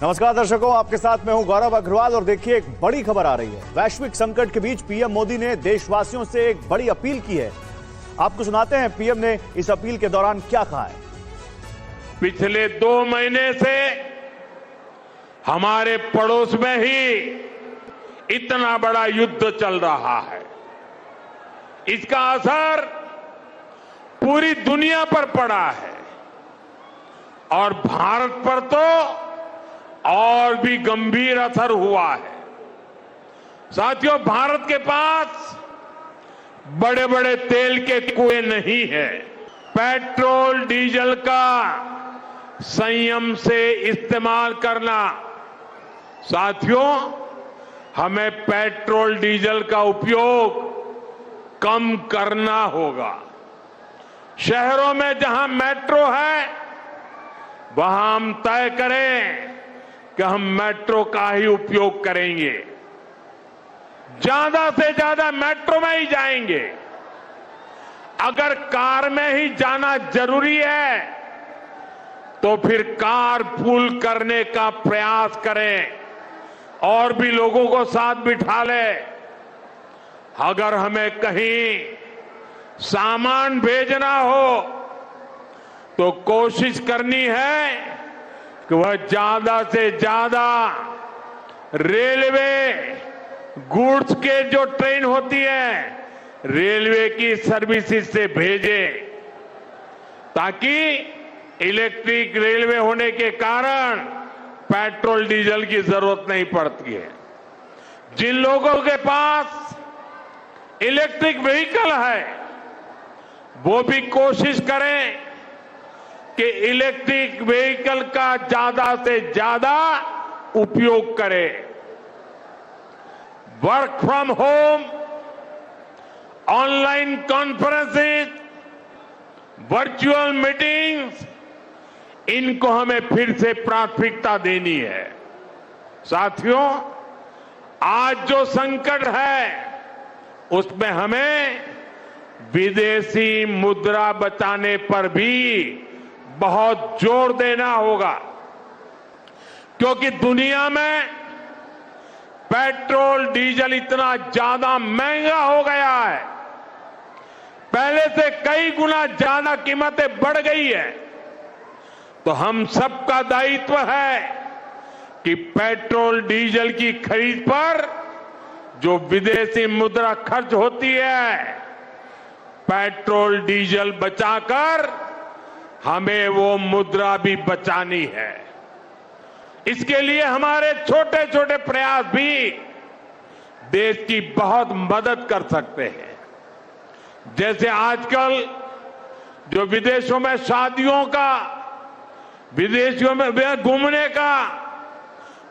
नमस्कार दर्शकों, आपके साथ मैं हूं गौरव अग्रवाल और देखिए एक बड़ी खबर आ रही है। वैश्विक संकट के बीच पीएम मोदी ने देशवासियों से एक बड़ी अपील की है। आपको सुनाते हैं पीएम ने इस अपील के दौरान क्या कहा है। पिछले 2 महीने से हमारे पड़ोस में ही इतना बड़ा युद्ध चल रहा है। इसका असर पूरी दुनिया पर पड़ा है और भारत पर तो और भी गंभीर असर हुआ है। साथियों, भारत के पास बड़े बड़े तेल के कुएं नहीं है। पेट्रोल डीजल का संयम से इस्तेमाल करना। साथियों, हमें पेट्रोल डीजल का उपयोग कम करना होगा। शहरों में जहां मेट्रो है वहां हम तय करें कि हम मेट्रो का ही उपयोग करेंगे, ज्यादा से ज्यादा मेट्रो में ही जाएंगे। अगर कार में ही जाना जरूरी है तो फिर कार पूल करने का प्रयास करें और भी लोगों को साथ बिठा लें। अगर हमें कहीं सामान भेजना हो तो कोशिश करनी है कि वह ज्यादा से ज्यादा रेलवे गुड्स के जो ट्रेन होती है रेलवे की सर्विसेज से भेजे, ताकि इलेक्ट्रिक रेलवे होने के कारण पेट्रोल डीजल की जरूरत नहीं पड़ती है। जिन लोगों के पास इलेक्ट्रिक व्हीकल है वो भी कोशिश करें कि इलेक्ट्रिक व्हीकल का ज्यादा से ज्यादा उपयोग करें। Work from home, online conferences, virtual meetings, इनको हमें फिर से प्राथमिकता देनी है। साथियों, आज जो संकट है उसमें हमें विदेशी मुद्रा बचाने पर भी बहुत जोर देना होगा, क्योंकि दुनिया में पेट्रोल डीजल इतना ज्यादा महंगा हो गया है। पहले से कई गुना ज्यादा कीमतें बढ़ गई है। तो हम सबका दायित्व है कि पेट्रोल डीजल की खरीद पर जो विदेशी मुद्रा खर्च होती है, पेट्रोल डीजल बचाकर हमें वो मुद्रा भी बचानी है। इसके लिए हमारे छोटे छोटे प्रयास भी देश की बहुत मदद कर सकते हैं। जैसे आजकल जो विदेशों में शादियों का, विदेशों में घूमने का,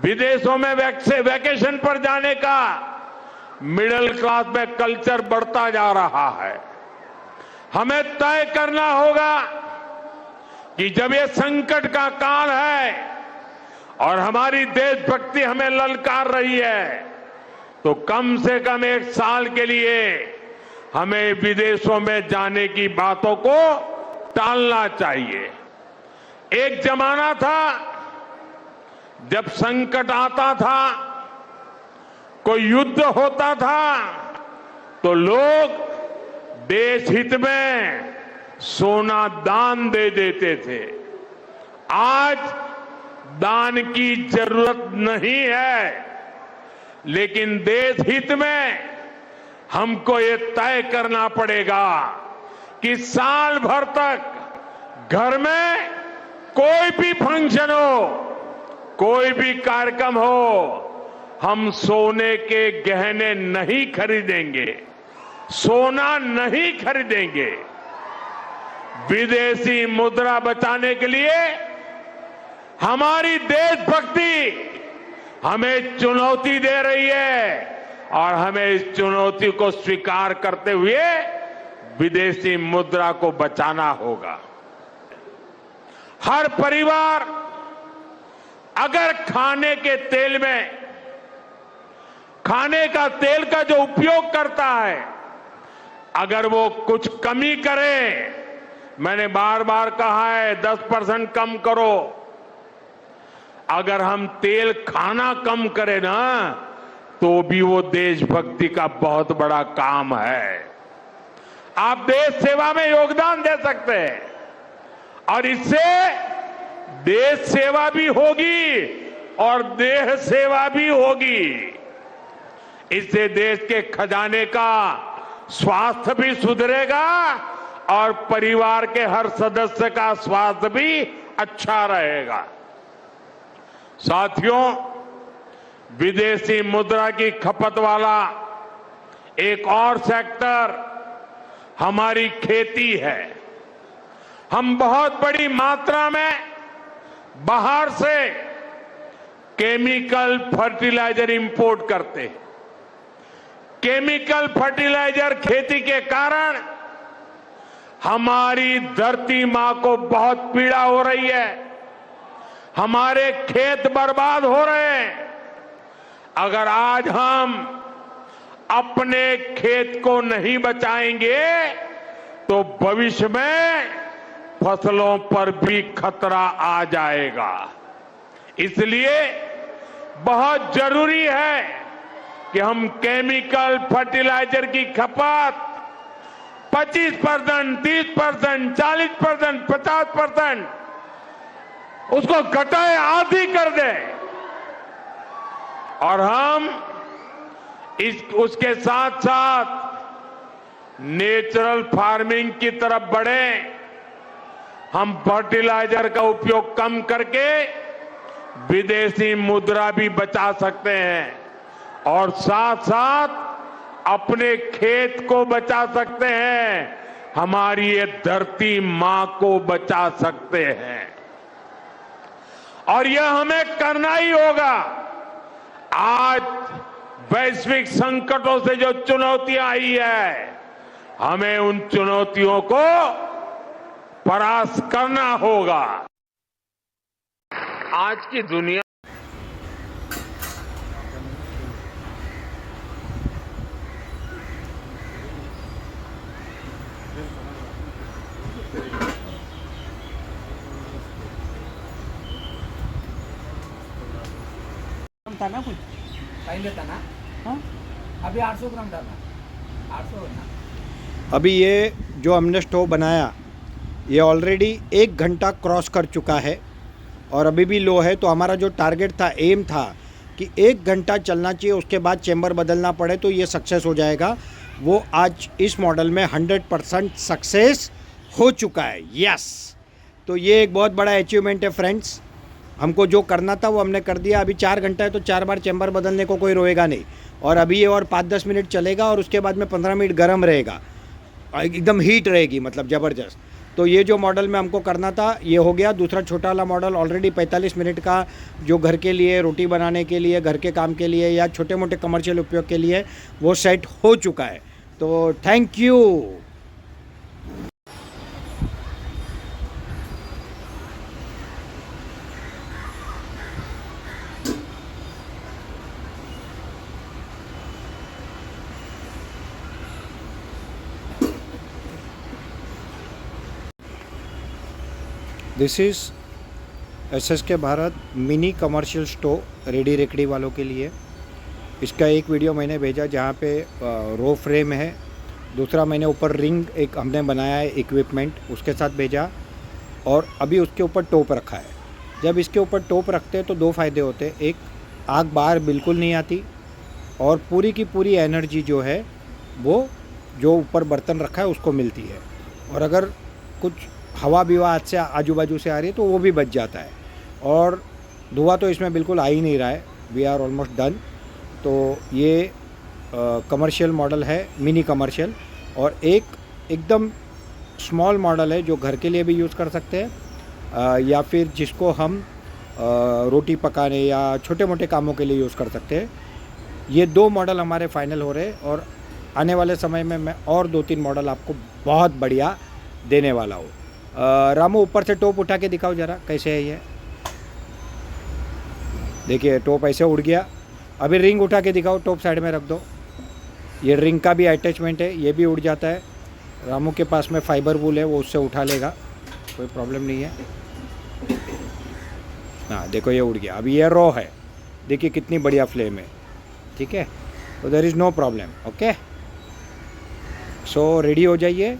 विदेशों में वैकेशन पर जाने का मिडिल क्लास में कल्चर बढ़ता जा रहा है। हमें तय करना होगा कि जब ये संकट का काल है और हमारी देशभक्ति हमें ललकार रही है तो कम से कम 1 साल के लिए हमें विदेशों में जाने की बातों को टालना चाहिए। एक जमाना था जब संकट आता था, कोई युद्ध होता था तो लोग देश हित में सोना दान दे देते थे। आज दान की जरूरत नहीं है, लेकिन देश हित में हमको ये तय करना पड़ेगा कि साल भर तक घर में कोई भी फंक्शन हो, कोई भी कार्यक्रम हो, हम सोने के गहने नहीं खरीदेंगे, सोना नहीं खरीदेंगे। विदेशी मुद्रा बचाने के लिए हमारी देशभक्ति हमें चुनौती दे रही है और हमें इस चुनौती को स्वीकार करते हुए विदेशी मुद्रा को बचाना होगा। हर परिवार अगर खाने के तेल में, खाने का तेल का जो उपयोग करता है, अगर वो कुछ कमी करे, मैंने बार बार कहा है 10% कम करो। अगर हम तेल खाना कम करें ना तो भी वो देशभक्ति का बहुत बड़ा काम है। आप देश सेवा में योगदान दे सकते हैं और इससे देश सेवा भी होगी और देह सेवा भी होगी। इससे देश के खजाने का स्वास्थ्य भी सुधरेगा और परिवार के हर सदस्य का स्वास्थ्य भी अच्छा रहेगा। साथियों, विदेशी मुद्रा की खपत वाला एक और सेक्टर हमारी खेती है। हम बहुत बड़ी मात्रा में बाहर से केमिकल फर्टिलाइजर इंपोर्ट करते हैं। केमिकल फर्टिलाइजर खेती के कारण हमारी धरती मां को बहुत पीड़ा हो रही है। हमारे खेत बर्बाद हो रहे हैं। अगर आज हम अपने खेत को नहीं बचाएंगे तो भविष्य में फसलों पर भी खतरा आ जाएगा। इसलिए बहुत जरूरी है कि हम केमिकल फर्टिलाइजर की खपत 25%, 30%, 40%, 50% उसको घटाए, आधी कर दें और हम उसके साथ साथ नेचुरल फार्मिंग की तरफ बढ़े। हम फर्टिलाइजर का उपयोग कम करके विदेशी मुद्रा भी बचा सकते हैं और साथ साथ अपने खेत को बचा सकते हैं, हमारी ये धरती मां को बचा सकते हैं। और यह हमें करना ही होगा। आज वैश्विक संकटों से जो चुनौतियां आई है, हमें उन चुनौतियों को परास्त करना होगा। आज की दुनिया था ना कुछ टाइम लेता ना। हाँ अभी 800 ग्राम डालना, 800 ना। अभी ये जो हमने स्टोव बनाया ये ऑलरेडी 1 घंटा क्रॉस कर चुका है और अभी भी लो है। तो हमारा जो टारगेट था, एम था कि 1 घंटा चलना चाहिए, उसके बाद चेंबर बदलना पड़े तो ये सक्सेस हो जाएगा। वो आज इस मॉडल में 100% सक्सेस हो चुका है। यस, तो ये एक बहुत बड़ा अचीवमेंट है फ्रेंड्स। हमको जो करना था वो हमने कर दिया। अभी 4 घंटा है तो 4 बार चेंबर बदलने को कोई रोएगा नहीं। और अभी ये और 5-10 मिनट चलेगा और उसके बाद में 15 मिनट गर्म रहेगा, एकदम हीट रहेगी, मतलब ज़बरदस्त। तो ये जो मॉडल में हमको करना था ये हो गया। दूसरा छोटा वाला मॉडल ऑलरेडी 45 मिनट का, जो घर के लिए, रोटी बनाने के लिए, घर के काम के लिए या छोटे मोटे कमर्शियल उपयोग के लिए वो सेट हो चुका है। तो thank you. This is SSK Bharat mini commercial stove रेडी रेकड़ी वालों के लिए। इसका एक वीडियो मैंने भेजा जहाँ पे रो फ्रेम है, दूसरा मैंने ऊपर रिंग एक हमने बनाया है इक्विपमेंट उसके साथ भेजा, और अभी उसके ऊपर टोप रखा है। जब इसके ऊपर टोप रखते हैं तो 2 फ़ायदे होते हैं। एक, आग बाहर बिल्कुल नहीं आती और पूरी की पूरी एनर्जी जो है वो जो ऊपर बर्तन रखा है उसको मिलती है। और अगर कुछ हवा भी हाथ से आजू बाजू से आ रही है तो वो भी बच जाता है। और धुआं तो इसमें बिल्कुल आ ही नहीं रहा है। We are almost done. तो ये कमर्शियल मॉडल है, मिनी कमर्शियल, और एक एकदम स्मॉल मॉडल है जो घर के लिए भी यूज़ कर सकते हैं या फिर जिसको हम रोटी पकाने या छोटे मोटे कामों के लिए यूज़ कर सकते हैं। ये 2 मॉडल हमारे फाइनल हो रहे हैं और आने वाले समय में मैं और 2-3 मॉडल आपको बहुत बढ़िया देने वाला हूँ। रामू, ऊपर से टोप उठा के दिखाओ ज़रा कैसे है ये। देखिए टोप ऐसे उड़ गया। अभी रिंग उठा के दिखाओ, टोप साइड में रख दो। ये रिंग का भी अटैचमेंट है, ये भी उड़ जाता है। रामू के पास में फाइबर वूल है, वो उससे उठा लेगा, कोई प्रॉब्लम नहीं है। हाँ देखो ये उड़ गया। अभी ये रॉ है, देखिए कितनी बढ़िया फ्लेम है, ठीक है। तो there is no problem, okay. So ready हो जाइए,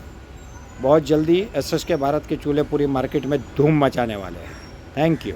बहुत जल्दी एसएसके भारत के चूल्हे पूरी मार्केट में धूम मचाने वाले हैं। Thank you.